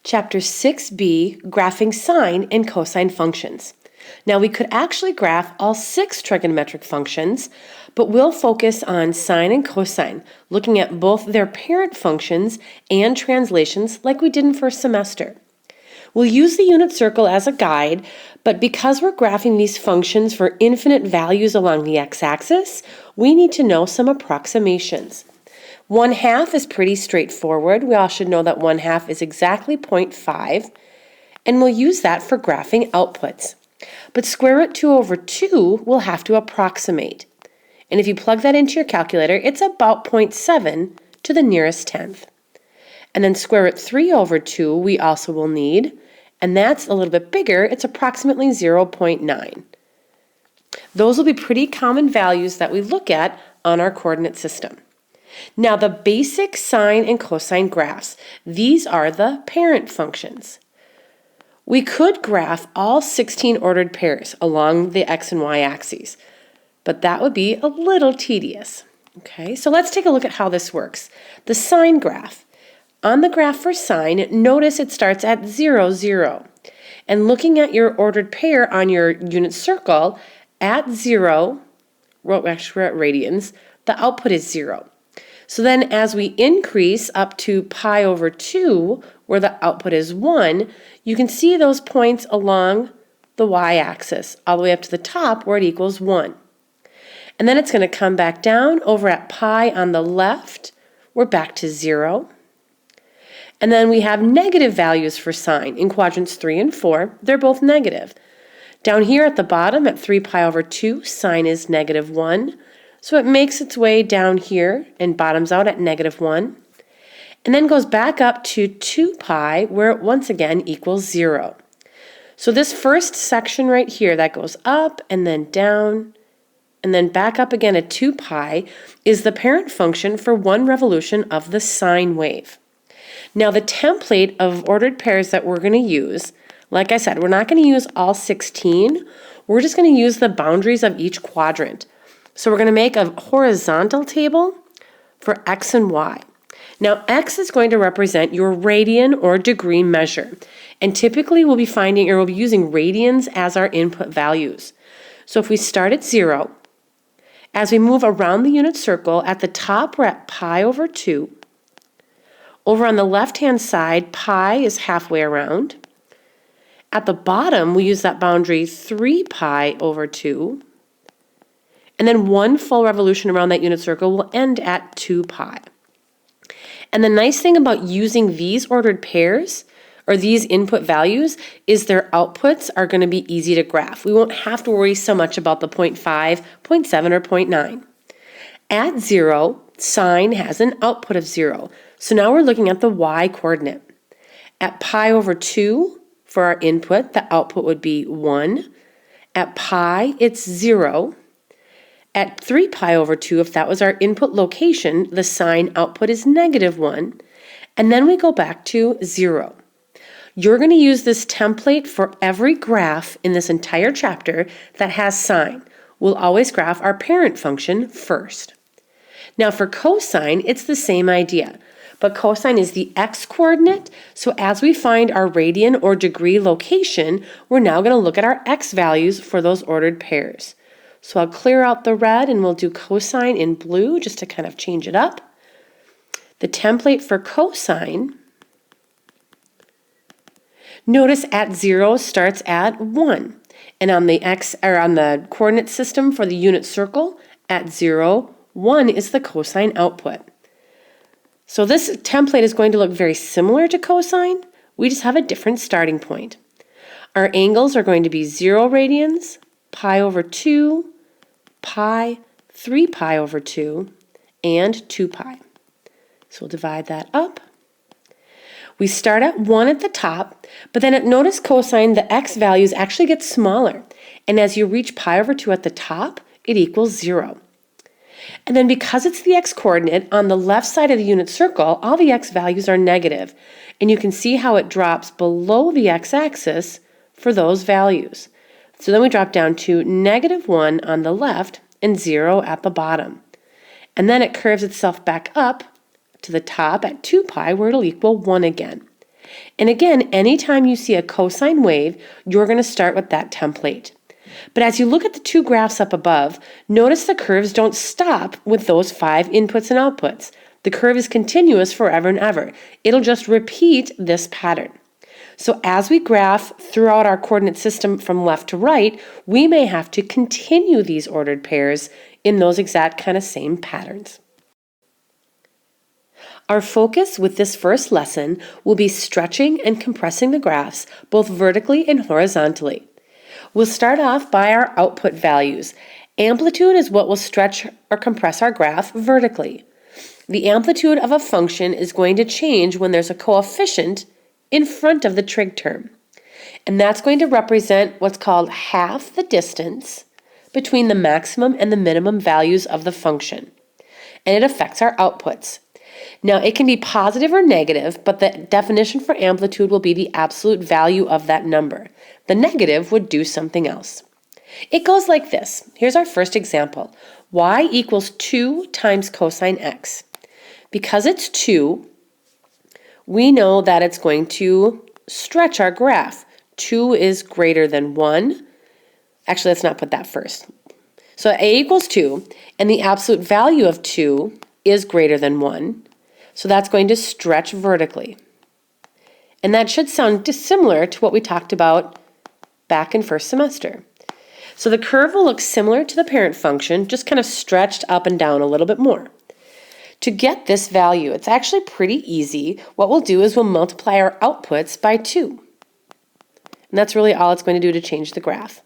Chapter 6b, Graphing Sine and Cosine Functions. Now we could actually graph all 6 trigonometric functions, but we'll focus on sine and cosine, looking at both their parent functions and translations like we did in first semester. We'll use the unit circle as a guide, but because we're graphing these functions for infinite values along the x-axis, we need to know some approximations. 1/2 is pretty straightforward. We all should know that 1/2 is exactly 0.5, and we'll use that for graphing outputs. But square root 2 over 2 we'll have to approximate. And if you plug that into your calculator, it's about 0.7 to the nearest tenth. And then square root 3 over 2 we also will need, and that's a little bit bigger. It's approximately 0.9. Those will be pretty common values that we look at on our coordinate system. Now the basic sine and cosine graphs, these are the parent functions. We could graph all 16 ordered pairs along the x and y axes, but that would be a little tedious. Okay, so let's take a look at how this works. The sine graph. On the graph for sine, notice it starts at 0, 0. And looking at your ordered pair on your unit circle, at 0, well, actually we're at radians, the output is 0. So then as we increase up to pi over 2, where the output is 1, you can see those points along the y-axis, all the way up to the top where it equals 1. And then it's going to come back down over at pi on the left, we're back to 0. And then we have negative values for sine in quadrants 3 and 4. They're both negative. Down here at the bottom at 3 pi over 2, sine is negative 1. So it makes its way down here and bottoms out at negative 1. And then goes back up to 2 pi where it once again equals 0. So this first section right here that goes up and then down and then back up again at 2 pi is the parent function for one revolution of the sine wave. Now the template of ordered pairs that we're going to use, like I said, we're not going to use all 16. We're just going to use the boundaries of each quadrant. So we're going to make a horizontal table for x and y. Now x is going to represent your radian or degree measure. And typically we'll be finding or we'll be using radians as our input values. So if we start at 0, as we move around the unit circle, at the top we're at pi over 2. Over on the left-hand side, pi is halfway around. At the bottom, we use that boundary 3 pi over 2. And then one full revolution around that unit circle will end at 2 pi. And the nice thing about using these ordered pairs, or these input values, is their outputs are going to be easy to graph. We won't have to worry so much about the 0.5, 0.7, or 0.9. At 0, sine has an output of 0. So now we're looking at the y coordinate. At pi over 2, for our input, the output would be 1. At pi, it's 0. At 3 pi over 2, if that was our input location, the sine output is negative 1. And then we go back to 0. You're going to use this template for every graph in this entire chapter that has sine. We'll always graph our parent function first. Now for cosine, it's the same idea. But cosine is the x-coordinate, so as we find our radian or degree location, we're now going to look at our x values for those ordered pairs. So I'll clear out the red and we'll do cosine in blue just to kind of change it up. The template for cosine, notice at 0 starts at 1. And on the on the coordinate system for the unit circle, at 0, 1 is the cosine output. So this template is going to look very similar to cosine. We just have a different starting point. Our angles are going to be 0 radians, pi over 2, pi, 3 pi over 2, and 2 pi. So we'll divide that up. We start at 1 at the top, but then notice cosine, the x values actually get smaller. And as you reach pi over 2 at the top, it equals 0. And then because it's the x-coordinate, on the left side of the unit circle, all the x values are negative. And you can see how it drops below the x-axis for those values. So then we drop down to negative 1 on the left and 0 at the bottom. And then it curves itself back up to the top at 2 pi where it'll equal 1 again. And again, anytime you see a cosine wave, you're going to start with that template. But as you look at the two graphs up above, notice the curves don't stop with those 5 inputs and outputs. The curve is continuous forever and ever. It'll just repeat this pattern. So as we graph throughout our coordinate system from left to right, we may have to continue these ordered pairs in those exact kind of same patterns. Our focus with this first lesson will be stretching and compressing the graphs both vertically and horizontally. We'll start off by our output values. Amplitude is what will stretch or compress our graph vertically. The amplitude of a function is going to change when there's a coefficient in front of the trig term. And that's going to represent what's called half the distance between the maximum and the minimum values of the function. And it affects our outputs. Now, it can be positive or negative, but the definition for amplitude will be the absolute value of that number. The negative would do something else. It goes like this. Here's our first example. Y equals 2 times cosine x. Because it's 2, we know that it's going to stretch our graph. 2 is greater than 1. Actually, let's not put that first. So a equals 2, and the absolute value of 2 is greater than 1. So that's going to stretch vertically. And that should sound dissimilar to what we talked about back in first semester. So the curve will look similar to the parent function, just kind of stretched up and down a little bit more. To get this value, it's actually pretty easy. What we'll do is we'll multiply our outputs by 2. And that's really all it's going to do to change the graph.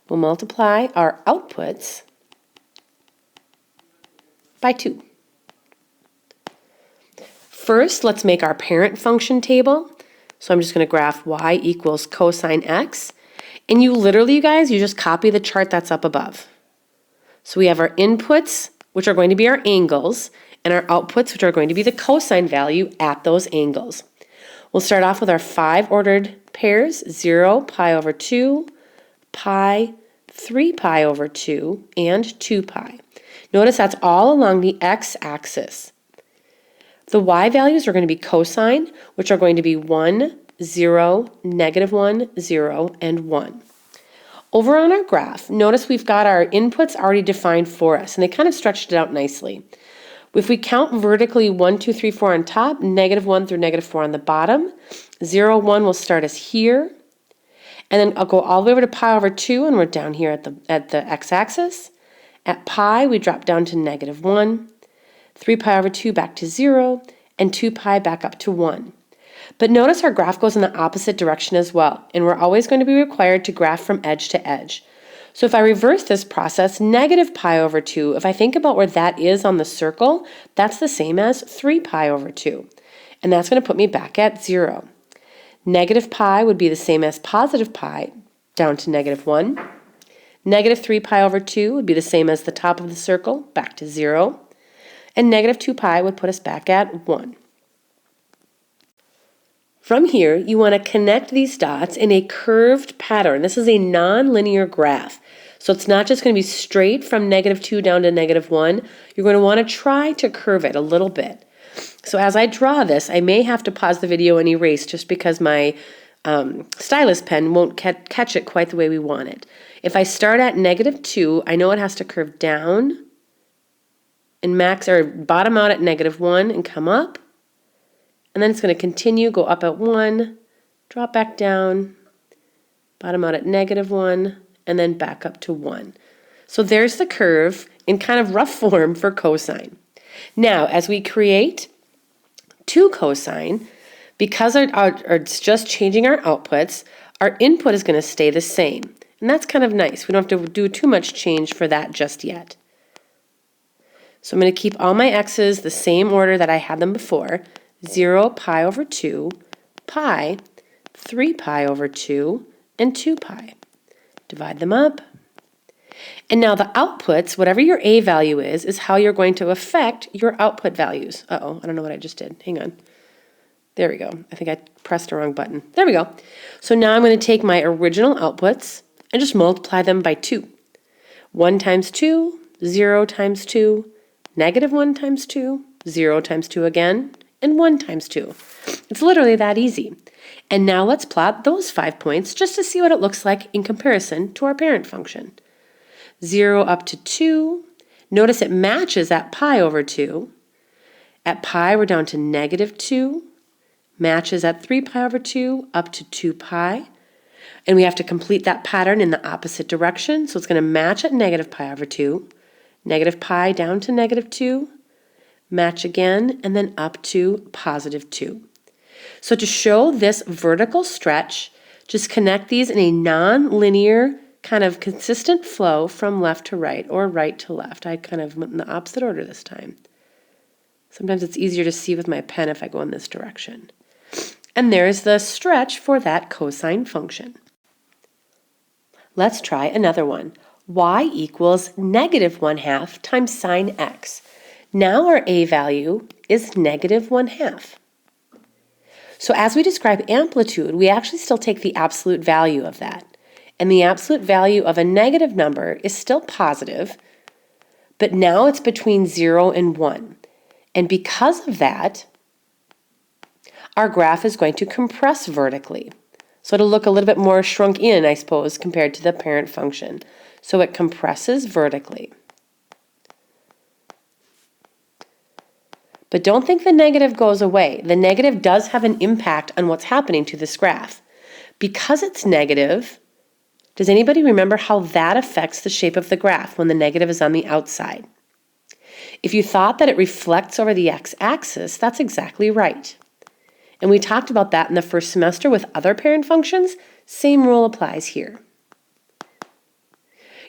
We'll multiply our outputs by 2. First, let's make our parent function table. So I'm just going to graph y equals cosine x. And you guys, you just copy the chart that's up above. So we have our inputs, which are going to be our angles, and our outputs, which are going to be the cosine value at those angles. We'll start off with our 5 ordered pairs, 0, pi over 2, pi, 3 pi over 2, and 2 pi. Notice that's all along the x-axis. The y values are going to be cosine, which are going to be 1, 0, -1, 0, and 1. Over on our graph, notice we've got our inputs already defined for us, and they kind of stretched it out nicely. If we count vertically 1, 2, 3, 4 on top, -1 through -4 on the bottom, 0, 1 will start us here, and then I'll go all the way over to pi over 2, and we're down here at the x-axis. At pi, we drop down to -1. 3 pi over 2 back to 0, and 2 pi back up to 1. But notice our graph goes in the opposite direction as well, and we're always going to be required to graph from edge to edge. So if I reverse this process, negative pi over 2, if I think about where that is on the circle, that's the same as 3 pi over 2. And that's going to put me back at 0. Negative pi would be the same as positive pi, down to -1. Negative 3 pi over 2 would be the same as the top of the circle, back to 0. And negative 2 pi would put us back at 1. From here, you want to connect these dots in a curved pattern. This is a non-linear graph. So it's not just going to be straight from -2 down to -1. You're going to want to try to curve it a little bit. So as I draw this, I may have to pause the video and erase just because my stylus pen won't catch it quite the way we want it. If I start at -2, I know it has to curve down and max or bottom out at -1 and come up. And then it's going to continue, go up at 1, drop back down, bottom out at -1, and then back up to 1. So there's the curve in kind of rough form for cosine. Now, as we create 2 cosine, because it's just changing our outputs, our input is going to stay the same. And that's kind of nice. We don't have to do too much change for that just yet. So I'm going to keep all my x's the same order that I had them before. 0 pi over 2, pi, 3 pi over 2, and 2 pi. Divide them up. And now the outputs, whatever your A value is how you're going to affect your output values. Uh-oh, I don't know what I just did. Hang on. There we go. I think I pressed the wrong button. There we go. So now I'm going to take my original outputs and just multiply them by 2. 1 times 2, 0 times 2, -1 times 2, 0 times 2 again, and 1 times 2. It's literally that easy. And now let's plot those 5 points just to see what it looks like in comparison to our parent function. 0 up to 2. Notice it matches at pi over 2. At pi, we're down to negative 2. Matches at 3 pi over 2 up to 2 pi. And we have to complete that pattern in the opposite direction. So it's going to match at negative pi over 2. Negative pi down to negative 2. Match again, and then up to positive 2. So to show this vertical stretch, just connect these in a non-linear kind of consistent flow from left to right or right to left. I kind of went in the opposite order this time. Sometimes it's easier to see with my pen if I go in this direction. And there's the stretch for that cosine function. Let's try another one. Y equals negative 1/2 times sine x. Now our a value is negative 1/2. So as we describe amplitude, we actually still take the absolute value of that. And the absolute value of a negative number is still positive, but now it's between 0 and 1. And because of that, our graph is going to compress vertically. So it'll look a little bit more shrunk in, I suppose, compared to the parent function. So it compresses vertically. But don't think the negative goes away. The negative does have an impact on what's happening to this graph. Because it's negative, does anybody remember how that affects the shape of the graph when the negative is on the outside? If you thought that it reflects over the x-axis, that's exactly right. And we talked about that in the first semester with other parent functions. Same rule applies here.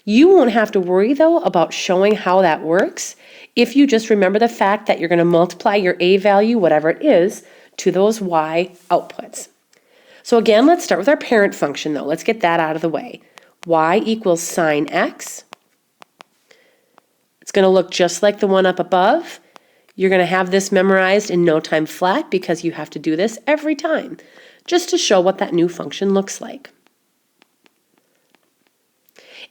You won't have to worry, though, about showing how that works if you just remember the fact that you're going to multiply your a value, whatever it is, to those y outputs. So again, let's start with our parent function, though. Let's get that out of the way. Y equals sine x. It's going to look just like the one up above. You're going to have this memorized in no time flat because you have to do this every time, just to show what that new function looks like.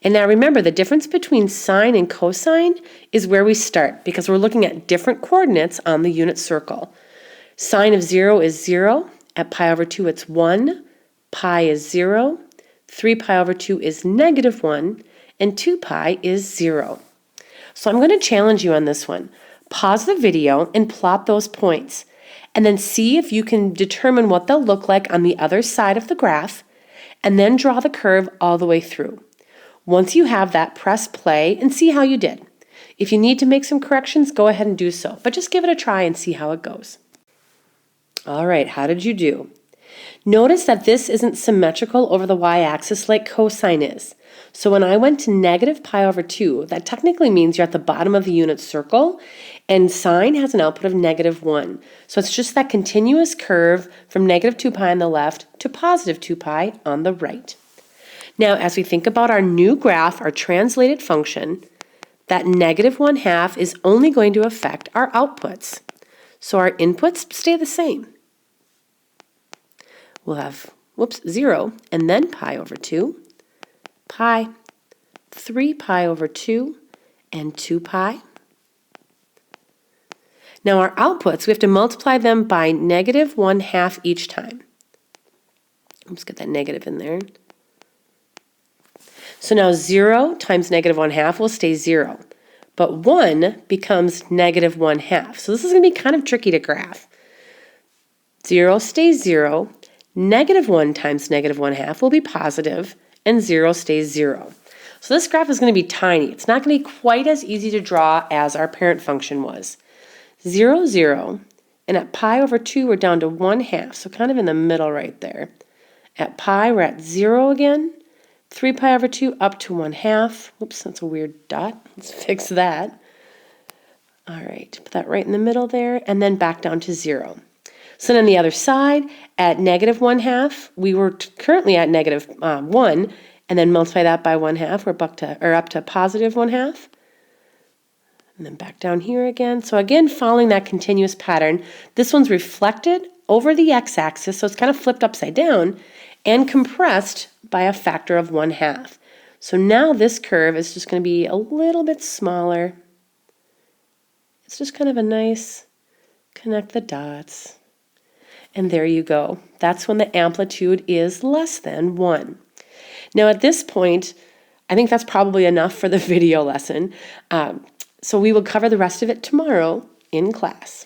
And now remember, the difference between sine and cosine is where we start because we're looking at different coordinates on the unit circle. Sine of 0 is 0. At pi over 2, it's 1. Pi is 0. 3 pi over 2 is negative 1. And 2 pi is 0. So I'm going to challenge you on this one. Pause the video and plot those points. And then see if you can determine what they'll look like on the other side of the graph. And then draw the curve all the way through. Once you have that, press play and see how you did. If you need to make some corrections, go ahead and do so, but just give it a try and see how it goes. All right, how did you do? Notice that this isn't symmetrical over the y-axis like cosine is. So when I went to negative pi over 2, that technically means you're at the bottom of the unit circle, and sine has an output of negative 1. So it's just that continuous curve from negative 2 pi on the left to positive 2 pi on the right. Now, as we think about our new graph, our translated function, that negative 1/2 is only going to affect our outputs. So our inputs stay the same. We'll have, 0, and then pi over 2, pi, 3 pi over 2, and 2 pi. Now our outputs, we have to multiply them by negative 1/2 each time. Let's get that negative in there. So now 0 times negative 1/2 will stay 0. But 1 becomes negative 1/2. So this is going to be kind of tricky to graph. 0 stays 0. Negative 1 times negative 1/2 will be positive, and 0 stays 0. So this graph is going to be tiny. It's not going to be quite as easy to draw as our parent function was. 0, 0, and at pi over 2, we're down to 1/2, so kind of in the middle right there. At pi, we're at 0 again. 3 pi over 2 up to 1/2. Whoops, that's a weird dot. Let's fix that. All right, put that right in the middle there, and then back down to 0. So then on the other side, at negative 1/2, we were currently at negative 1, and then multiply that by 1/2, we're up to positive 1/2. And then back down here again. So again, following that continuous pattern, this one's reflected over the x-axis, so it's kind of flipped upside down, and compressed by a factor of 1/2. So now this curve is just going to be a little bit smaller. It's just kind of a nice Connect the dots. And there you go. That's when the amplitude is less than 1. Now at this point, I think that's probably enough for the video lesson. So we will cover the rest of it tomorrow in class.